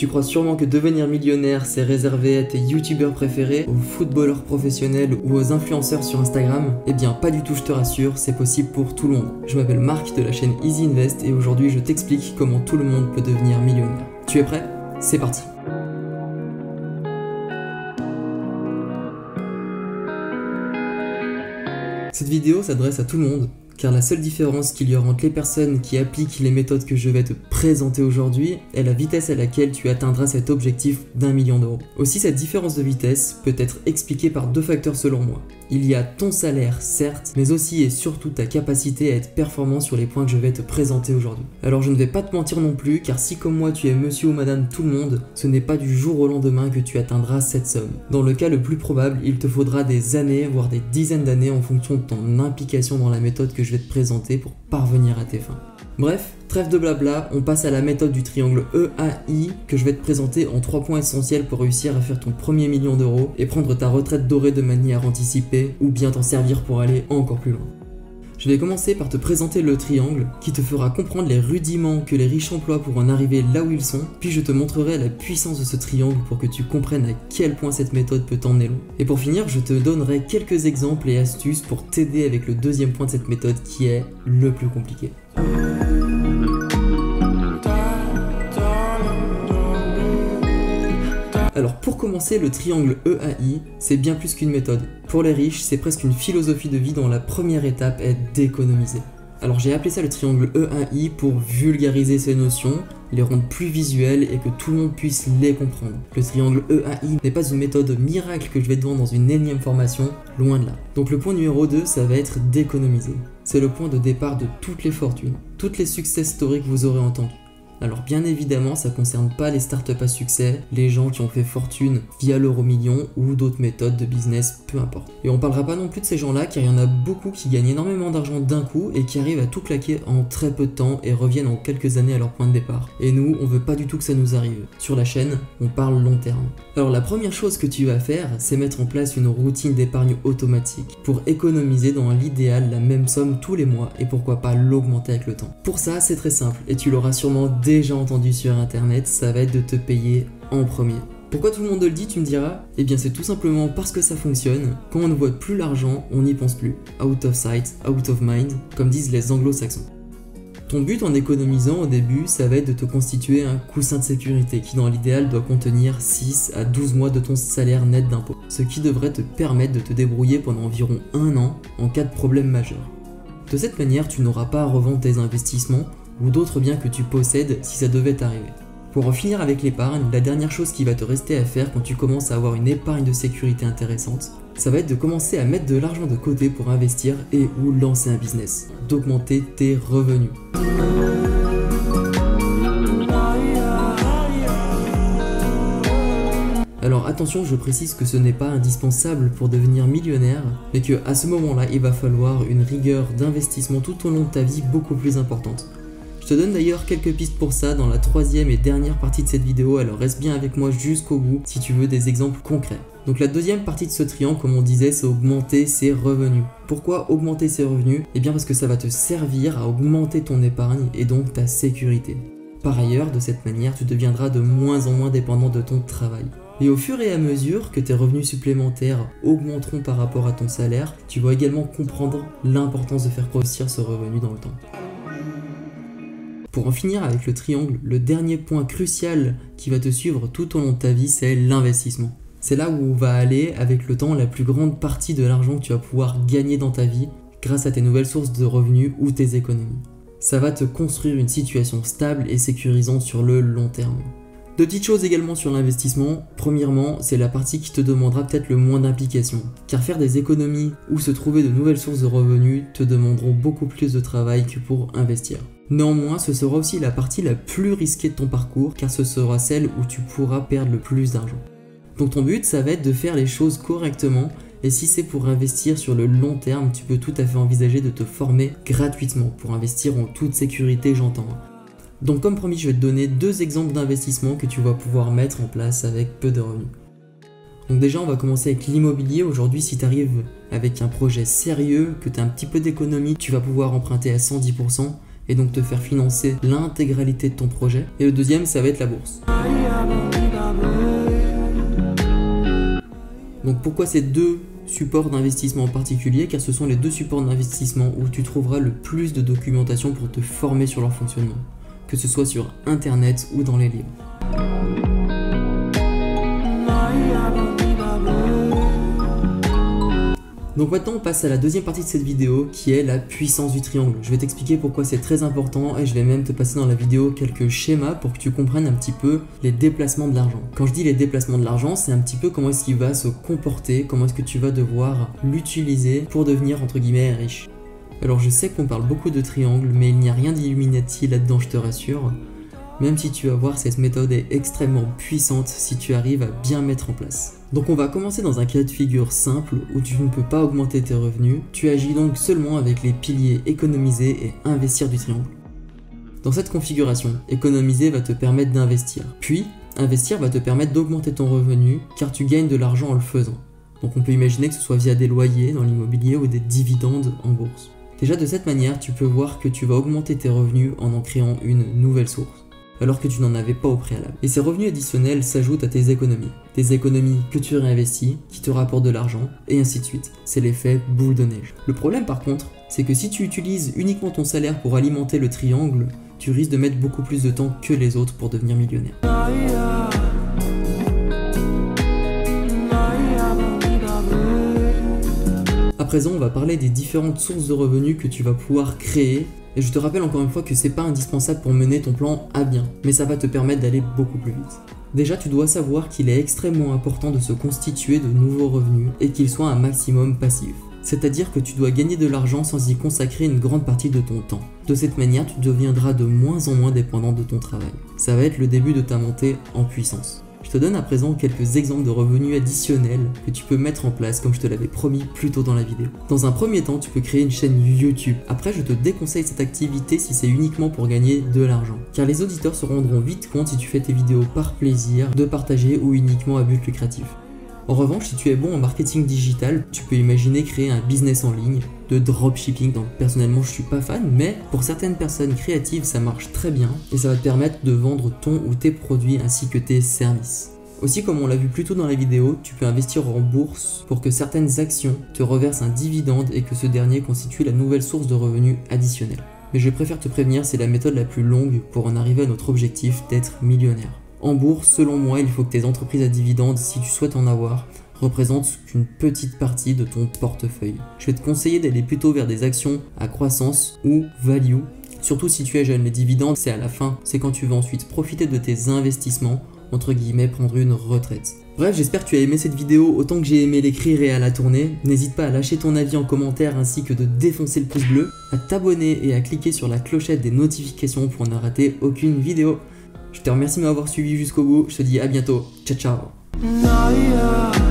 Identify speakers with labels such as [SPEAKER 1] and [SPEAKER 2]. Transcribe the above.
[SPEAKER 1] Tu crois sûrement que devenir millionnaire c'est réservé à tes youtubeurs préférés, aux footballeurs professionnels ou aux influenceurs sur Instagram? Eh bien pas du tout, je te rassure, c'est possible pour tout le monde. Je m'appelle Marc de la chaîne Easy Invest et aujourd'hui je t'explique comment tout le monde peut devenir millionnaire. Tu es prêt? C'est parti! Cette vidéo s'adresse à tout le monde, car la seule différence qu'il y aura entre les personnes qui appliquent les méthodes que je vais te présenter aujourd'hui est la vitesse à laquelle tu atteindras cet objectif d'1 million d'euros. Aussi, cette différence de vitesse peut être expliquée par deux facteurs selon moi. Il y a ton salaire, certes, mais aussi et surtout ta capacité à être performant sur les points que je vais te présenter aujourd'hui. Alors je ne vais pas te mentir non plus, car si comme moi tu es monsieur ou madame tout le monde, ce n'est pas du jour au lendemain que tu atteindras cette somme. Dans le cas le plus probable, il te faudra des années, voire des dizaines d'années en fonction de ton implication dans la méthode que je vais te présenter pour parvenir à tes fins. Bref, trêve de blabla, on passe à la méthode du triangle EAI que je vais te présenter en 3 points essentiels pour réussir à faire ton premier million d'euros et prendre ta retraite dorée de manière anticipée ou bien t'en servir pour aller encore plus loin. Je vais commencer par te présenter le triangle qui te fera comprendre les rudiments que les riches emploient pour en arriver là où ils sont, puis je te montrerai la puissance de ce triangle pour que tu comprennes à quel point cette méthode peut t'emmener loin. Et pour finir, je te donnerai quelques exemples et astuces pour t'aider avec le deuxième point de cette méthode qui est le plus compliqué. Alors pour commencer, le triangle EAI, c'est bien plus qu'une méthode. Pour les riches, c'est presque une philosophie de vie dont la première étape est d'économiser. Alors j'ai appelé ça le triangle EAI pour vulgariser ces notions, les rendre plus visuelles et que tout le monde puisse les comprendre. Le triangle EAI n'est pas une méthode miracle que je vais te vendre dans une énième formation, loin de là. Donc le point numéro 2, ça va être d'économiser. C'est le point de départ de toutes les fortunes, toutes les success stories que vous aurez entendues. Alors bien évidemment, ça ne concerne pas les startups à succès, les gens qui ont fait fortune via l'euro-million ou d'autres méthodes de business, peu importe. Et on parlera pas non plus de ces gens-là car il y en a beaucoup qui gagnent énormément d'argent d'un coup et qui arrivent à tout claquer en très peu de temps et reviennent en quelques années à leur point de départ. Et nous, on veut pas du tout que ça nous arrive. Sur la chaîne, on parle long terme. Alors la première chose que tu vas faire, c'est mettre en place une routine d'épargne automatique pour économiser dans l'idéal la même somme tous les mois et pourquoi pas l'augmenter avec le temps. Pour ça, c'est très simple et tu l'auras sûrement déjà entendu sur internet, ça va être de te payer en premier. Pourquoi tout le monde le dit, tu me diras? Eh bien c'est tout simplement parce que ça fonctionne. Quand on ne voit plus l'argent, on n'y pense plus. Out of sight, out of mind, comme disent les anglo-saxons. Ton but en économisant au début, ça va être de te constituer un coussin de sécurité qui dans l'idéal doit contenir 6 à 12 mois de ton salaire net d'impôt. Ce qui devrait te permettre de te débrouiller pendant environ 1 an en cas de problème majeur. De cette manière, tu n'auras pas à revendre tes investissements ou d'autres biens que tu possèdes si ça devait t'arriver. Pour en finir avec l'épargne, la dernière chose qui va te rester à faire quand tu commences à avoir une épargne de sécurité intéressante, ça va être de commencer à mettre de l'argent de côté pour investir et ou lancer un business, d'augmenter tes revenus. Alors attention, je précise que ce n'est pas indispensable pour devenir millionnaire, mais que à ce moment-là, il va falloir une rigueur d'investissement tout au long de ta vie beaucoup plus importante. Je te donne d'ailleurs quelques pistes pour ça dans la 3e et dernière partie de cette vidéo, alors reste bien avec moi jusqu'au bout si tu veux des exemples concrets. Donc la deuxième partie de ce triangle, comme on disait, c'est augmenter ses revenus. Pourquoi augmenter ses revenus? Eh bien parce que ça va te servir à augmenter ton épargne et donc ta sécurité. Par ailleurs, de cette manière, tu deviendras de moins en moins dépendant de ton travail. Et au fur et à mesure que tes revenus supplémentaires augmenteront par rapport à ton salaire, tu vas également comprendre l'importance de faire grossir ce revenu dans le temps. Pour en finir avec le triangle, le dernier point crucial qui va te suivre tout au long de ta vie, c'est l'investissement. C'est là où va aller avec le temps la plus grande partie de l'argent que tu vas pouvoir gagner dans ta vie grâce à tes nouvelles sources de revenus ou tes économies. Ça va te construire une situation stable et sécurisante sur le long terme. Deux petites choses également sur l'investissement. Premièrement, c'est la partie qui te demandera peut-être le moins d'implication, car faire des économies ou se trouver de nouvelles sources de revenus te demanderont beaucoup plus de travail que pour investir. Néanmoins, ce sera aussi la partie la plus risquée de ton parcours, car ce sera celle où tu pourras perdre le plus d'argent. Donc ton but, ça va être de faire les choses correctement, et si c'est pour investir sur le long terme, tu peux tout à fait envisager de te former gratuitement pour investir en toute sécurité, j'entends. Donc comme promis, je vais te donner 2 exemples d'investissements que tu vas pouvoir mettre en place avec peu de revenus. Donc déjà, on va commencer avec l'immobilier. Aujourd'hui, si tu arrives avec un projet sérieux, que tu as un petit peu d'économie, tu vas pouvoir emprunter à 110%. et donc te faire financer l'intégralité de ton projet. Et le deuxième, ça va être la bourse. Donc pourquoi ces deux supports d'investissement en particulier? Car ce sont les deux supports d'investissement où tu trouveras le plus de documentation pour te former sur leur fonctionnement, que ce soit sur internet ou dans les livres. Donc maintenant on passe à la deuxième partie de cette vidéo qui est la puissance du triangle. Je vais t'expliquer pourquoi c'est très important et je vais même te passer dans la vidéo quelques schémas pour que tu comprennes un petit peu les déplacements de l'argent. Quand je dis les déplacements de l'argent, c'est un petit peu comment est-ce qu'il va se comporter, comment est-ce que tu vas devoir l'utiliser pour devenir entre guillemets riche. Alors je sais qu'on parle beaucoup de triangle, mais il n'y a rien d'Illuminati là-dedans, je te rassure. Même si tu vas voir, cette méthode est extrêmement puissante si tu arrives à bien mettre en place. Donc on va commencer dans un cas de figure simple où tu ne peux pas augmenter tes revenus. Tu agis donc seulement avec les piliers économiser et investir du triangle. Dans cette configuration, économiser va te permettre d'investir. Puis, investir va te permettre d'augmenter ton revenu car tu gagnes de l'argent en le faisant. Donc on peut imaginer que ce soit via des loyers dans l'immobilier ou des dividendes en bourse. Déjà de cette manière, tu peux voir que tu vas augmenter tes revenus en créant une nouvelle source, alors que tu n'en avais pas au préalable. Et ces revenus additionnels s'ajoutent à tes économies. Des économies que tu réinvestis, qui te rapportent de l'argent, et ainsi de suite. C'est l'effet boule de neige. Le problème par contre, c'est que si tu utilises uniquement ton salaire pour alimenter le triangle, tu risques de mettre beaucoup plus de temps que les autres pour devenir millionnaire. À présent, on va parler des différentes sources de revenus que tu vas pouvoir créer. Et je te rappelle encore une fois que c'est pas indispensable pour mener ton plan à bien, mais ça va te permettre d'aller beaucoup plus vite. Déjà, tu dois savoir qu'il est extrêmement important de se constituer de nouveaux revenus et qu'ils soient un maximum passif. C'est-à-dire que tu dois gagner de l'argent sans y consacrer une grande partie de ton temps. De cette manière, tu deviendras de moins en moins dépendant de ton travail. Ça va être le début de ta montée en puissance. Je te donne à présent quelques exemples de revenus additionnels que tu peux mettre en place comme je te l'avais promis plus tôt dans la vidéo. Dans un premier temps, tu peux créer une chaîne YouTube. Après, je te déconseille cette activité si c'est uniquement pour gagner de l'argent. Car les auditeurs se rendront vite compte si tu fais tes vidéos par plaisir, de partager ou uniquement à but lucratif. En revanche, si tu es bon en marketing digital, tu peux imaginer créer un business en ligne, de dropshipping. Donc personnellement, je suis pas fan, mais pour certaines personnes créatives, ça marche très bien et ça va te permettre de vendre ton ou tes produits ainsi que tes services. Aussi, comme on l'a vu plus tôt dans la vidéo, tu peux investir en bourse pour que certaines actions te reversent un dividende et que ce dernier constitue la nouvelle source de revenus additionnels. Mais je préfère te prévenir, c'est la méthode la plus longue pour en arriver à notre objectif d'être millionnaire. En bourse, selon moi, il faut que tes entreprises à dividendes, si tu souhaites en avoir, représentent qu'une petite partie de ton portefeuille. Je vais te conseiller d'aller plutôt vers des actions à croissance ou value, surtout si tu es jeune. Les dividendes, c'est à la fin, c'est quand tu vas ensuite profiter de tes investissements, entre guillemets, prendre une retraite. Bref, j'espère que tu as aimé cette vidéo autant que j'ai aimé l'écrire et à la tourner. N'hésite pas à lâcher ton avis en commentaire ainsi que de défoncer le pouce bleu, à t'abonner et à cliquer sur la clochette des notifications pour ne rater aucune vidéo. Je te remercie de m'avoir suivi jusqu'au bout, je te dis à bientôt, ciao ciao.